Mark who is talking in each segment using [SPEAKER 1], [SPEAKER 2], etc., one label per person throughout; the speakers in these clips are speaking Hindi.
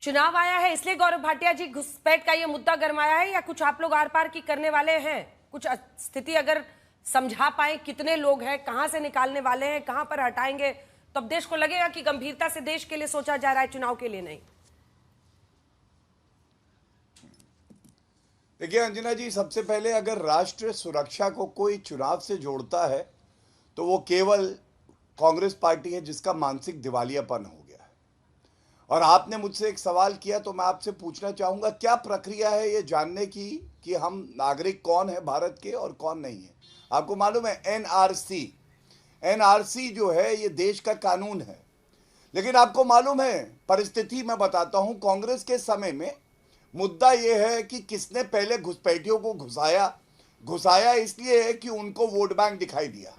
[SPEAKER 1] चुनाव आया है इसलिए गौरव भाटिया जी घुसपैठ का ये मुद्दा गरमाया है, या कुछ आप लोग आर पार की करने वाले हैं? कुछ स्थिति अगर समझा पाए, कितने लोग हैं, कहां से निकालने वाले हैं, कहां पर हटाएंगे, तो अब देश को लगेगा कि गंभीरता से देश के लिए सोचा जा रहा है, चुनाव के लिए नहीं।
[SPEAKER 2] देखिए अंजना जी, सबसे पहले अगर राष्ट्र सुरक्षा को कोई चुनाव से जोड़ता है तो वो केवल कांग्रेस पार्टी है जिसका मानसिक दिवालियापन हो गया है। और आपने मुझसे एक सवाल किया तो मैं आपसे पूछना चाहूंगा, क्या प्रक्रिया है ये जानने की कि हम नागरिक कौन है भारत के और कौन नहीं है? आपको मालूम है एनआरसी जो है ये देश का कानून है। लेकिन आपको मालूम है, परिस्थिति मैं बताता हूं, कांग्रेस के समय में मुद्दा यह है कि किसने पहले घुसपैठियों को घुसाया इसलिए है कि उनको वोट बैंक दिखाई दिया।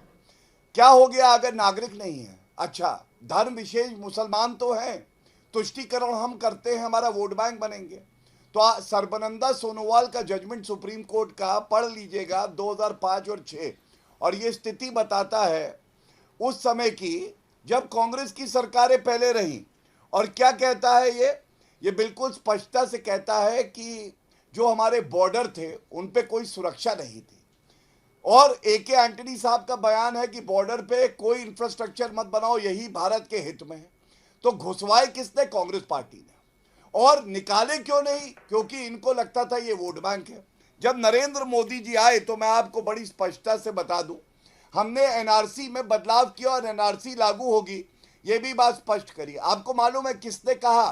[SPEAKER 2] क्या हो गया अगर नागरिक नहीं है? अच्छा, धर्म विशेष मुसलमान तो हैं, तुष्टीकरण हम करते हैं, हमारा वोट बैंक बनेंगे। तो सर्बानंद सोनोवाल का जजमेंट सुप्रीम कोर्ट का पढ़ लीजिएगा, 2005 और 6, और ये स्थिति बताता है उस समय की जब कांग्रेस की सरकारें पहले रहीं। और क्या कहता है ये बिल्कुल स्पष्टता से कहता है कि जो हमारे बॉर्डर थे उन पे कोई सुरक्षा नहीं थी। और AK एंटनी साहब का बयान है कि बॉर्डर पे कोई इंफ्रास्ट्रक्चर मत बनाओ, यही भारत के हित में है। तो घुसवाए किसने? कांग्रेस पार्टी ने। और निकाले क्यों नहीं? क्योंकि इनको लगता था ये वोट बैंक है। जब नरेंद्र मोदी जी आए तो मैं आपको बड़ी स्पष्टता से बता दूं, हमने एनआरसी में बदलाव किया और एनआरसी लागू होगी, ये भी बात स्पष्ट करी। आपको मालूम है किसने कहा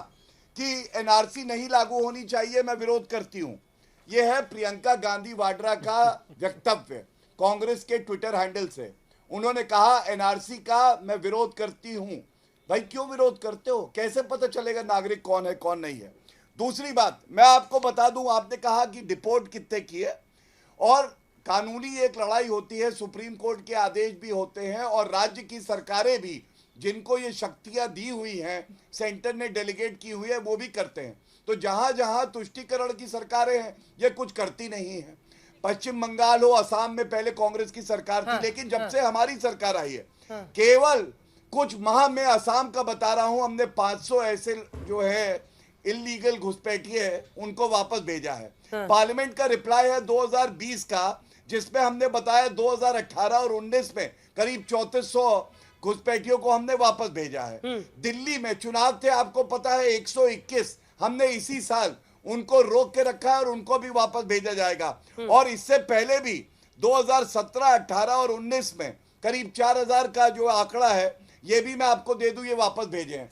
[SPEAKER 2] कि एनआरसी नहीं लागू होनी चाहिए, मैं विरोध करती हूं? यह है प्रियंका गांधी वाड्रा का वक्तव्य कांग्रेस के ट्विटर हैंडल से। उन्होंने कहा एनआरसी का मैं विरोध करती हूं। भाई क्यों विरोध करते हो? कैसे पता चलेगा नागरिक कौन है कौन नहीं है? दूसरी बात मैं आपको बता दूं, आपने कहा कि डिपोर्ट कितने किए, और कानूनी एक लड़ाई होती है, सुप्रीम कोर्ट के आदेश भी होते हैं और राज्य की सरकारें भी जिनको ये शक्तियां दी हुई हैं, सेंटर ने डेलीगेट की हुई है, वो भी करते हैं। तो जहां जहां तुष्टीकरण की सरकारें हैं ये कुछ करती नहीं है। पश्चिम बंगाल हो, असम में पहले कांग्रेस की सरकार थी, लेकिन जब से हमारी सरकार आई है, केवल कुछ माह में असम का बता रहा हूं, हमने 500 ऐसे जो है इलीगल घुसपैठिए उनको वापस भेजा है। पार्लियामेंट का रिप्लाई है 2020 का, जिसमें हमने बताया 2018 और 19 में करीब 3400 घुसपैठियों को हमने वापस भेजा है। दिल्ली में चुनाव थे, आपको पता है, 121 हमने इसी साल उनको रोक के रखा है और उनको भी वापस भेजा जाएगा। और इससे पहले भी 2017, 18 और 19 में करीब 4000 का जो आंकड़ा है, ये भी मैं आपको दे दूं, ये वापस भेजे हैं।